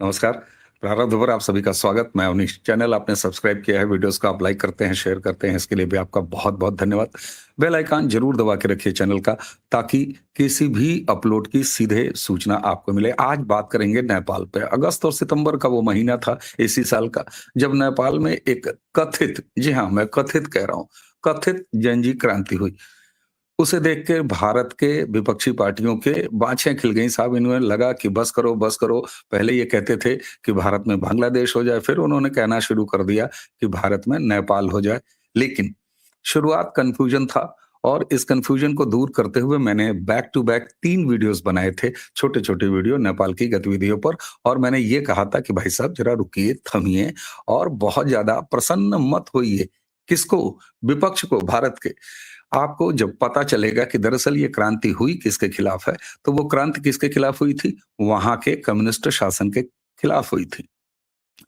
नमस्कार। प्रारब्ध पर आप सभी का स्वागत। मैं अवनीश। चैनल आपने सब्सक्राइब किया है, वीडियोस को आप लाइक करते हैं, शेयर करते हैं, इसके लिए भी आपका बहुत-बहुत धन्यवाद। बेल आइकन जरूर दबा के रखिए चैनल का, ताकि किसी भी अपलोड की सीधे सूचना आपको मिले। आज बात करेंगे नेपाल पे। अगस्त और सितंबर का वो महीना था इसी साल का, जब नेपाल में एक कथित, जी हाँ, मैं कथित कह रहा हूँ, कथित जनजी क्रांति हुई। उसे देख के भारत के विपक्षी पार्टियों के बाछें खिल गई साहब। इन्हें लगा कि बस करो, बस करो। पहले ये कहते थे कि भारत में बांग्लादेश हो जाए, फिर उन्होंने कहना शुरू कर दिया कि भारत में नेपाल हो जाए। लेकिन शुरुआत कन्फ्यूजन था, और इस कन्फ्यूजन को दूर करते हुए मैंने बैक टू बैक 3 वीडियोस बनाए थे, छोटे-छोटे वीडियो नेपाल की गतिविधियों पर। और मैंने ये कहा था कि भाई साहब ज़रा रुकिए, थमिए और बहुत ज़्यादा प्रसन्न मत होइए। किसको? विपक्ष को, भारत के। आपको जब पता चलेगा कि दरअसल ये क्रांति हुई किसके खिलाफ है, तो वो क्रांति किसके खिलाफ हुई थी? वहाँ के कम्युनिस्ट शासन के खिलाफ हुई थी।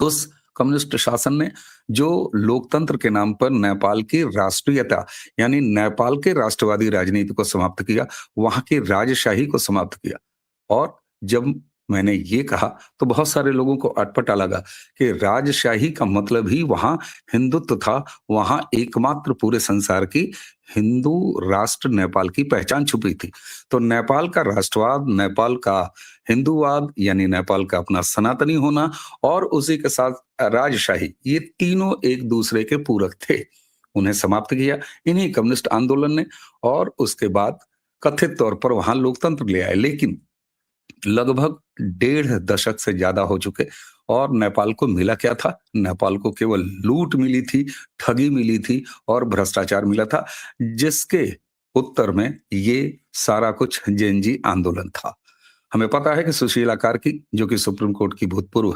उस कम्युनिस्ट शासन ने जो लोकतंत्र के नाम पर नेपाल की राष्ट्रीयता, यानी नेपाल के राष्ट्रवादी राजनीति को समाप्त किया, वहाँ की राजशाही को समाप्त किया। और जब मैंने ये कहा, तो बहुत सारे लोगों को अटपटा लगा कि राजशाही का मतलब ही वहाँ हिंदुत्व था, वहाँ एकमात्र पूरे संसार की हिंदू राष्ट्र नेपाल की पहचान छुपी थी। तो नेपाल का राष्ट्रवाद, नेपाल का हिंदूवाद, यानी नेपाल का अपना सनातनी होना, और उसी के साथ राजशाही, ये तीनों एक दूसरे के पूरक थे। उन्हें समाप्त किया इन्हीं कम्युनिस्ट आंदोलन ने, और उसके बाद कथित तौर पर वहां लोकतंत्र ले आए। लेकिन लगभग 1.5 दशक से ज्यादा हो चुके, और नेपाल को मिला क्या था? नेपाल को केवल लूट मिली थी, ठगी मिली थी और भ्रष्टाचार मिला था, जिसके उत्तर में ये सारा कुछ जेएनजी आंदोलन था। हमें पता है कि सुशीला कार्की, जो कि सुप्रीम कोर्ट की भूतपूर्व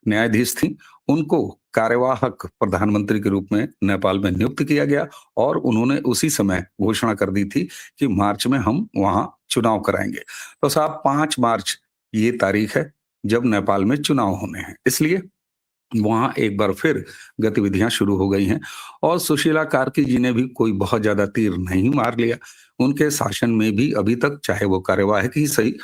न्यायाधीश थी, उनको कार्यवाहक प्रधानमंत्री के रूप में नेपाल में नियुक्त किया गया, और उन्होंने उसी समय घोषणा कर दी थी कि मार्च में हम वहां चुनाव कराएंगे। तो साहब 5 मार्च ये तारीख है जब नेपाल में चुनाव होने हैं। इसलिए वहाँ एक बार फिर गतिविधियां शुरू हो गई हैं, और सुशीला कार्की जी ने भी कोई बहुत ज्यादा तीर नहीं मार लिया। उनके शासन में भी अभी तक, चाहे वो कार्यवाहक ही सही,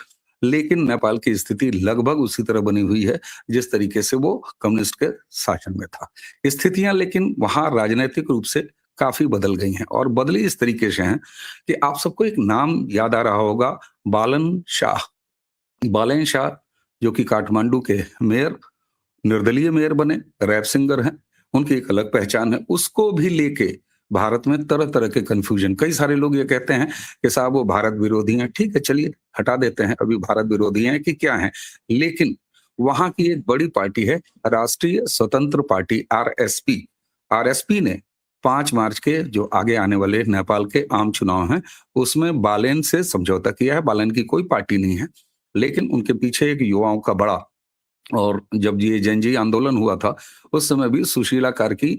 लेकिन नेपाल की स्थिति लगभग उसी तरह बनी हुई है जिस तरीके से वो कम्युनिस्ट के शासन में था। स्थितियां लेकिन वहां राजनीतिक रूप से काफी बदल गई हैं, और बदली इस तरीके से हैं कि आप सबको एक नाम याद आ रहा होगा, बालन शाह। बालन शाह, जो कि काठमांडू के मेयर, निर्दलीय मेयर बने, रैप सिंगर हैं, उनकी एक अलग पहचान है। उसको भी लेके भारत में तरह-तरह के कन्फ्यूजन, कई सारे लोग ये कहते हैं कि साहब वो भारत विरोधी हैं। ठीक है, चलिए हटा देते हैं, अभी भारत विरोधी हैं कि क्या हैं। लेकिन वहाँ की एक बड़ी पार्टी है, राष्ट्रीय स्वतंत्र पार्टी, आरएसपी। आरएसपी ने 5 मार्च के जो आगे आने वाले नेपाल के आम चुनाव हैं, उसमें बालेन से समझौता किया है। बालेन की कोई पार्टी नहीं है, लेकिन उनके पीछे एक युवाओं का बड़ा, और जब ये जनजी आंदोलन हुआ था, उस समय भी सुशीला कार्की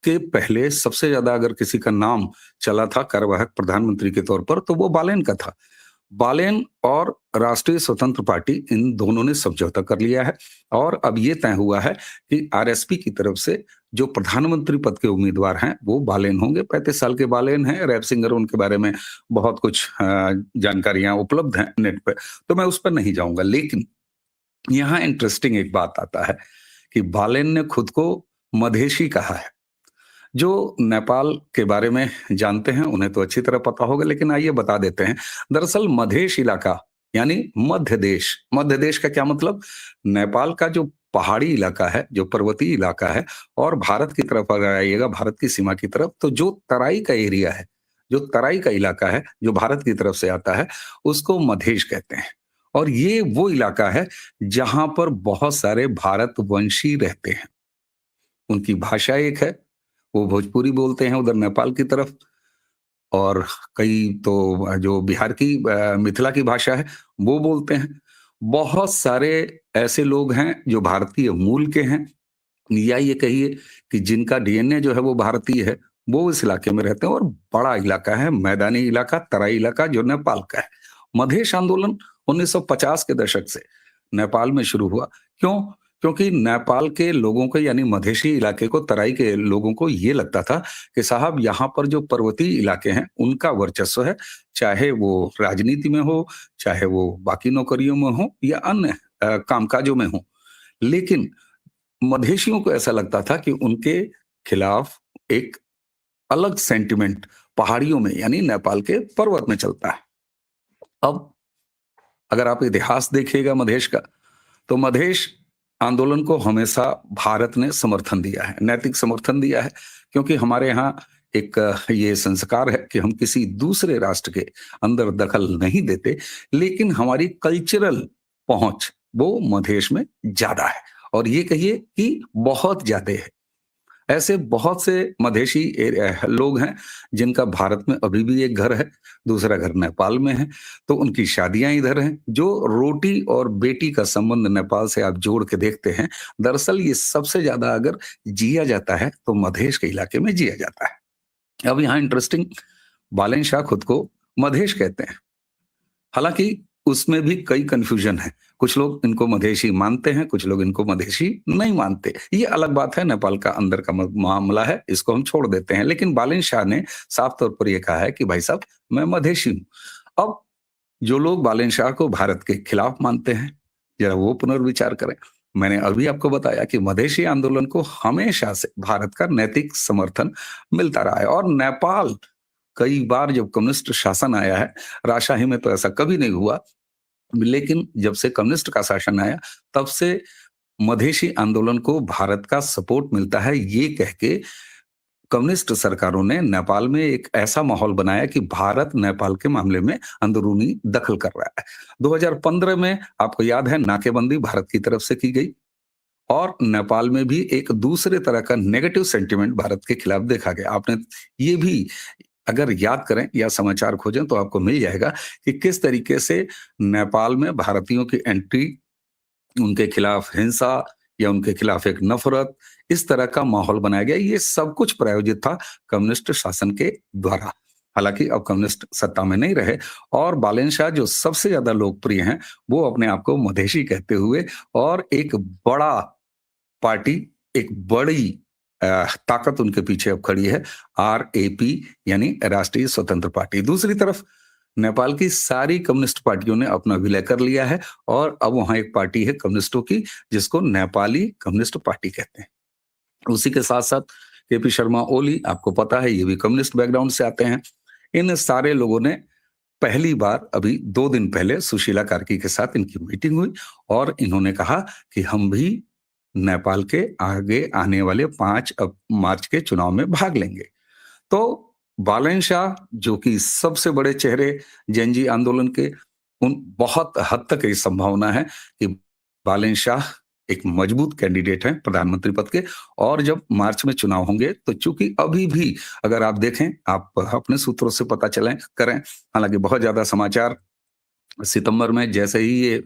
के पहले सबसे ज्यादा अगर किसी का नाम चला था कार्यवाहक प्रधानमंत्री के तौर पर, तो वो बालेन का था। बालेन और राष्ट्रीय स्वतंत्र पार्टी, इन दोनों ने समझौता कर लिया है, और अब ये तय हुआ है कि आरएसपी की तरफ से जो प्रधानमंत्री पद के उम्मीदवार हैं वो बालेन होंगे। 35 साल के बालेन हैं, रैप सिंगर, उनके बारे में बहुत कुछ जानकारियां उपलब्ध हैं नेट पे, तो मैं उस पर नहीं जाऊंगा। लेकिन यहाँ इंटरेस्टिंग एक बात आता है कि बालेन ने खुद को मधेशी कहा है। जो नेपाल के बारे में जानते हैं उन्हें तो अच्छी तरह पता होगा, लेकिन आइए बता देते हैं। दरअसल मधेश इलाका, यानी मध्य देश। मध्य देश का क्या मतलब? नेपाल का जो पहाड़ी इलाका है, जो पर्वतीय इलाका है, और भारत की तरफ अगर आइएगा, भारत की सीमा की तरफ, तो जो तराई का एरिया है, जो तराई का इलाका है, जो भारत की तरफ से आता है, उसको मधेश कहते हैं। और ये वो इलाका है जहां पर बहुत सारे भारतवंशी रहते हैं। उनकी भाषा एक है, वो भोजपुरी बोलते हैं उधर नेपाल की तरफ, और कई तो जो बिहार की मिथिला की भाषा है वो बोलते हैं। बहुत सारे ऐसे लोग हैं जो भारतीय मूल के हैं, या ये कहिए कि जिनका डीएनए जो है वो भारतीय है, वो इस इलाके में रहते हैं। और बड़ा इलाका है, मैदानी इलाका, तराई इलाका, जो नेपाल का है। मधेश आंदोलन 1950 के दशक से नेपाल में शुरू हुआ। क्यों? क्योंकि नेपाल के लोगों को, यानी मधेशी इलाके को, तराई के लोगों को ये लगता था कि साहब यहाँ पर जो पर्वतीय इलाके हैं उनका वर्चस्व है, चाहे वो राजनीति में हो, चाहे वो बाकी नौकरियों में हो, या अन्य कामकाजों में हो। लेकिन मधेशियों को ऐसा लगता था कि उनके खिलाफ एक अलग सेंटिमेंट पहाड़ियों में यानी नेपाल के पर्वत में चलता है। अब अगर आप इतिहास देखिएगा मधेश का, तो मधेश आंदोलन को हमेशा भारत ने समर्थन दिया है, नैतिक समर्थन दिया है, क्योंकि हमारे यहाँ एक ये संस्कार है कि हम किसी दूसरे राष्ट्र के अंदर दखल नहीं देते, लेकिन हमारी कल्चरल पहुंच वो मधेश में ज्यादा है, और ये कहिए कि बहुत ज्यादा है। ऐसे बहुत से मधेशी लोग हैं जिनका भारत में अभी भी एक घर है, दूसरा घर नेपाल में है, तो उनकी शादियां इधर हैं। जो रोटी और बेटी का संबंध नेपाल से आप जोड़ के देखते हैं, दरअसल ये सबसे ज्यादा अगर जिया जाता है तो मधेश के इलाके में जिया जाता है। अब यहाँ इंटरेस्टिंग, बालेन शाह खुद को मधेश कहते हैं, हालांकि उसमें भी कई कंफ्यूजन है। कुछ लोग इनको मधेशी मानते हैं, कुछ लोग इनको मधेशी नहीं मानते। ये अलग बात है, नेपाल का अंदर का मामला है, इसको हम छोड़ देते हैं। लेकिन बालेन शाह ने साफ तौर पर यह कहा है कि भाई साहब मैं मधेशी हूं। अब जो लोग बालेन शाह को भारत के खिलाफ मानते हैं, जरा वो पुनर्विचार करें। मैंने अभी आपको बताया कि मधेशी आंदोलन को हमेशा से भारत का नैतिक समर्थन मिलता रहा है, और नेपाल कई बार जब कम्युनिस्ट शासन आया है, राजशाही में तो ऐसा कभी नहीं हुआ, लेकिन जब से कम्युनिस्ट का शासन आया तब से मधेशी आंदोलन को भारत का सपोर्ट मिलता है, ये कह के कम्युनिस्ट सरकारों ने नेपाल में एक ऐसा माहौल बनाया कि भारत नेपाल के मामले में अंदरूनी दखल कर रहा है। 2015 में आपको याद है नाकेबंदी भारत की तरफ से की गई, और नेपाल में भी एक दूसरे तरह का नेगेटिव सेंटिमेंट भारत के खिलाफ देखा गया। आपने ये भी अगर याद करें या समाचार खोजें तो आपको मिल जाएगा कि किस तरीके से नेपाल में भारतीयों की एंट्री, उनके खिलाफ हिंसा या उनके खिलाफ एक नफरत, इस तरह का माहौल बनाया गया। ये सब कुछ प्रायोजित था कम्युनिस्ट शासन के द्वारा। हालांकि अब कम्युनिस्ट सत्ता में नहीं रहे, और बालेन शाह जो सबसे ज्यादा लोकप्रिय हैं, वो अपने आप को मधेशी कहते हुए, और एक बड़ा पार्टी, एक बड़ी ताकत उनके पीछे अब खड़ी है, आरएपी यानी राष्ट्रीय स्वतंत्र पार्टी। दूसरी तरफ नेपाल की सारी कम्युनिस्ट पार्टियों ने अपना विलय कर लिया है, और अब वहां एक पार्टी है कम्युनिस्टों की जिसको नेपाली कम्युनिस्ट पार्टी कहते हैं। उसी के साथ साथ केपी शर्मा ओली, आपको पता है ये भी कम्युनिस्ट बैकग्राउंड से आते हैं। इन सारे लोगों ने पहली बार अभी 2 दिन पहले सुशीला कार्की के साथ इनकी मीटिंग हुई, और इन्होंने कहा कि हम भी नेपाल के आगे आने वाले 5 मार्च के चुनाव में भाग लेंगे। तो बालेन शाह जो कि सबसे बड़े चेहरे जेनजी आंदोलन के, उन बहुत हद तक ये संभावना है कि बालेन शाह एक मजबूत कैंडिडेट हैं प्रधानमंत्री पद के। और जब मार्च में चुनाव होंगे तो चूंकि अभी भी अगर आप देखें, आप अपने सूत्रों से पता चलें करें, हालांकि बहुत ज्यादा समाचार सितंबर में जैसे ही ये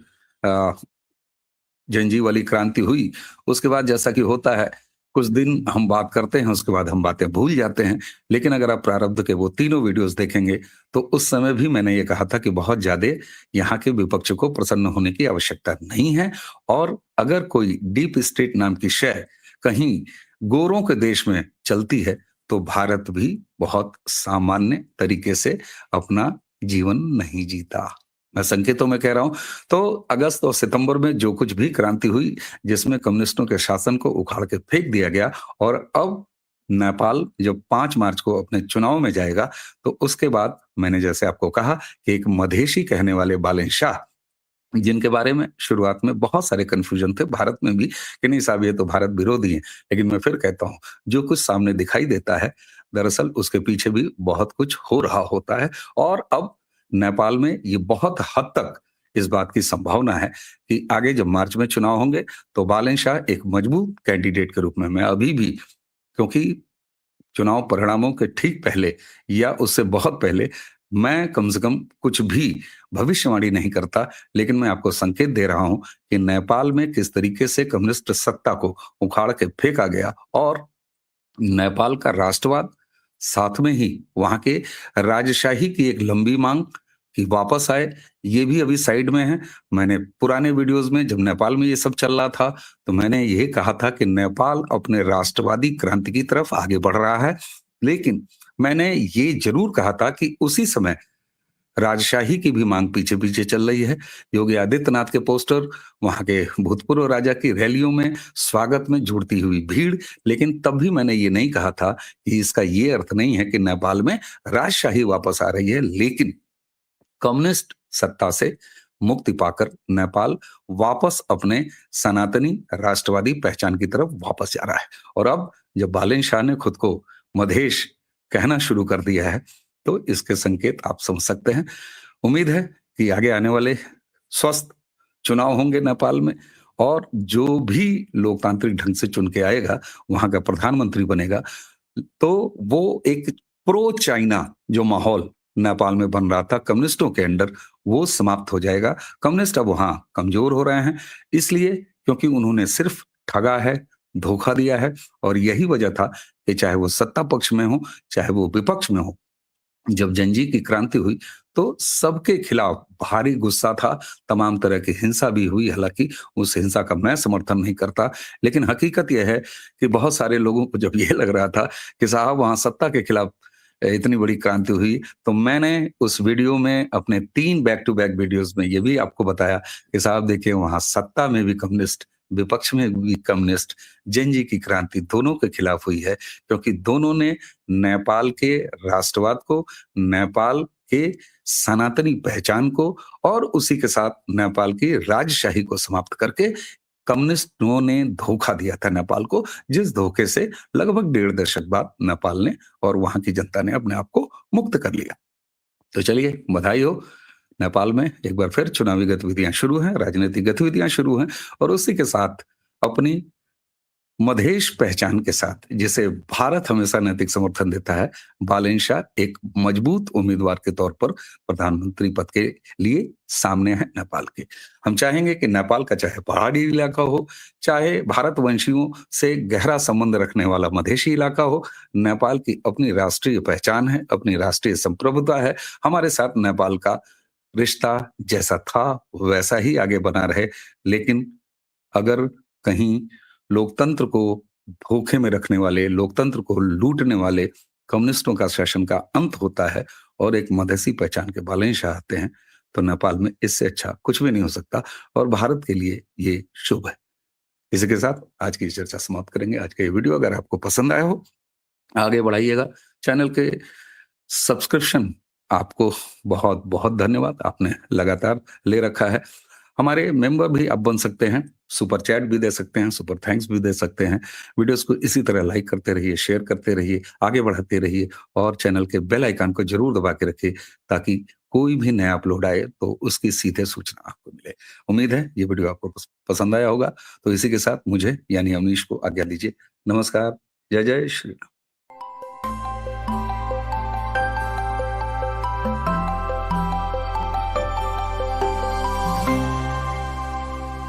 जनजी वाली क्रांति हुई, उसके बाद जैसा कि होता है कुछ दिन हम बात करते हैं, उसके बाद हम बातें भूल जाते हैं। लेकिन अगर आप प्रारब्ध के वो तीनों वीडियोस देखेंगे तो उस समय भी मैंने ये कहा था कि बहुत ज्यादा यहाँ के विपक्ष को प्रसन्न होने की आवश्यकता नहीं है, और अगर कोई डीप स्टेट नाम की शय कहीं गोरों के देश में चलती है तो भारत भी बहुत सामान्य तरीके से अपना जीवन नहीं जीता। मैं संकेतों में कह रहा हूं। तो अगस्त और सितंबर में जो कुछ भी क्रांति हुई, जिसमें कम्युनिस्टों के शासन को उखाड़ के फेंक दिया गया, और अब नेपाल जब 5 मार्च को अपने चुनाव में जाएगा, तो उसके बाद मैंने जैसे आपको कहा कि एक मधेशी कहने वाले बालेन शाह, जिनके बारे में शुरुआत में बहुत सारे कंफ्यूजन थे भारत में भी कि नहीं साहब ये तो भारत विरोधी है, लेकिन मैं फिर कहता हूं जो कुछ सामने दिखाई देता है दरअसल उसके पीछे भी बहुत कुछ हो रहा होता है। और अब नेपाल में ये बहुत हद तक इस बात की संभावना है कि आगे जब मार्च में चुनाव होंगे तो बालेन शाह एक मजबूत कैंडिडेट के रूप में, मैं अभी भी, क्योंकि चुनाव परिणामों के ठीक पहले या उससे बहुत पहले मैं कम से कम कुछ भी भविष्यवाणी नहीं करता, लेकिन मैं आपको संकेत दे रहा हूं कि नेपाल में किस तरीके से कम्युनिस्ट सत्ता को उखाड़ के फेंका गया, और नेपाल का राष्ट्रवाद, साथ में ही वहां के राजशाही की एक लंबी मांग कि वापस आए, ये भी अभी साइड में है। मैंने पुराने वीडियोस में जब नेपाल में ये सब चल रहा था तो मैंने ये कहा था कि नेपाल अपने राष्ट्रवादी क्रांति की तरफ आगे बढ़ रहा है, लेकिन मैंने ये जरूर कहा था कि उसी समय राजशाही की भी मांग पीछे पीछे चल रही है। योगी आदित्यनाथ के पोस्टर, वहां के भूतपूर्व राजा की रैलियों में स्वागत में जुड़ती हुई भीड़। लेकिन तब भी मैंने ये नहीं कहा था कि इसका ये अर्थ नहीं है कि नेपाल में राजशाही वापस आ रही है, लेकिन कम्युनिस्ट सत्ता से मुक्ति पाकर नेपाल वापस अपने सनातनी राष्ट्रवादी पहचान की तरफ वापस जा रहा है। और अब जब बालन शाह ने खुद को मधेश कहना शुरू कर दिया है, तो इसके संकेत आप समझ सकते हैं। उम्मीद है कि आगे आने वाले स्वस्थ चुनाव होंगे नेपाल में, और जो भी लोकतांत्रिक ढंग से चुन के आएगा, वहां का प्रधानमंत्री बनेगा, तो वो एक प्रो चाइना जो माहौल नेपाल में बन रहा था कम्युनिस्टों के अंडर, वो समाप्त हो जाएगा। कम्युनिस्ट अब वहां कमजोर हो रहे हैं, इसलिए क्योंकि उन्होंने सिर्फ ठगा है, धोखा दिया है। और यही वजह था कि चाहे वो सत्ता पक्ष में हो, चाहे वो विपक्ष में हो, जब जंजी की क्रांति हुई तो सबके खिलाफ भारी गुस्सा था, तमाम तरह की हिंसा भी हुई। हालांकि उस हिंसा का मैं समर्थन नहीं करता, लेकिन हकीकत यह है कि बहुत सारे लोगों को जब ये लग रहा था कि साहब वहां सत्ता के खिलाफ इतनी बड़ी क्रांति हुई, तो मैंने उस वीडियो में, अपने 3 बैक टू बैक वीडियोस में, ये भी आपको बताया कि साहब देखिए वहां सत्ता में भी कम्युनिस्ट, विपक्ष में भी कम्युनिस्ट, जंजी की क्रांति दोनों के खिलाफ हुई है, क्योंकि दोनों ने नेपाल के राष्ट्रवाद को, नेपाल के सनातनी पहचान को, और उसी के साथ नेपाल की राजशाही को समाप्त करके कम्युनिस्टों ने धोखा दिया था नेपाल को, जिस धोखे से लगभग 1.5 दशक बाद नेपाल ने और वहां की जनता ने अपने आप को मुक्त कर लिया। तो चलिए, बधाई हो। नेपाल में एक बार फिर चुनावी गतिविधियां शुरू हैं, राजनीतिक गतिविधियां शुरू हैं, और उसी के साथ अपनी मधेश पहचान के साथ, जिसे भारत हमेशा नैतिक समर्थन देता है, बालन शाह एक मजबूत उम्मीदवार के तौर पर प्रधानमंत्री पद के लिए सामने है नेपाल के। हम चाहेंगे कि नेपाल का चाहे पहाड़ी इलाका हो, चाहे भारतवंशियों से गहरा संबंध रखने वाला मधेशी इलाका हो, नेपाल की अपनी राष्ट्रीय पहचान है, अपनी राष्ट्रीय संप्रभुता है। हमारे साथ नेपाल का रिश्ता जैसा था वैसा ही आगे बना रहे। लेकिन अगर कहीं लोकतंत्र को धोखे में रखने वाले, लोकतंत्र को लूटने वाले कम्युनिस्टों का शासन का अंत होता है और एक मधेसी पहचान के बालन शाह आते हैं, तो नेपाल में इससे अच्छा कुछ भी नहीं हो सकता, और भारत के लिए ये शुभ है। इसी के साथ आज की चर्चा समाप्त करेंगे। आज का ये वीडियो अगर आपको पसंद आया हो, आगे बढ़ाइएगा। चैनल के सब्सक्रिप्शन, आपको बहुत बहुत धन्यवाद, आपने लगातार ले रखा है। हमारे मेंबर भी आप बन सकते हैं, सुपर चैट भी दे सकते हैं, सुपर थैंक्स भी दे सकते हैं। वीडियोस को इसी तरह लाइक करते रहिए, शेयर करते रहिए, आगे बढ़ाते रहिए, और चैनल के बेल आइकन को जरूर दबा के रखिए, ताकि कोई भी नया अपलोड आए तो उसकी सीधे सूचना आपको मिले। उम्मीद है ये वीडियो आपको पसंद आया होगा। तो इसी के साथ मुझे यानी अवनीश को आज्ञा दीजिए। नमस्कार। जय जय श्री राम।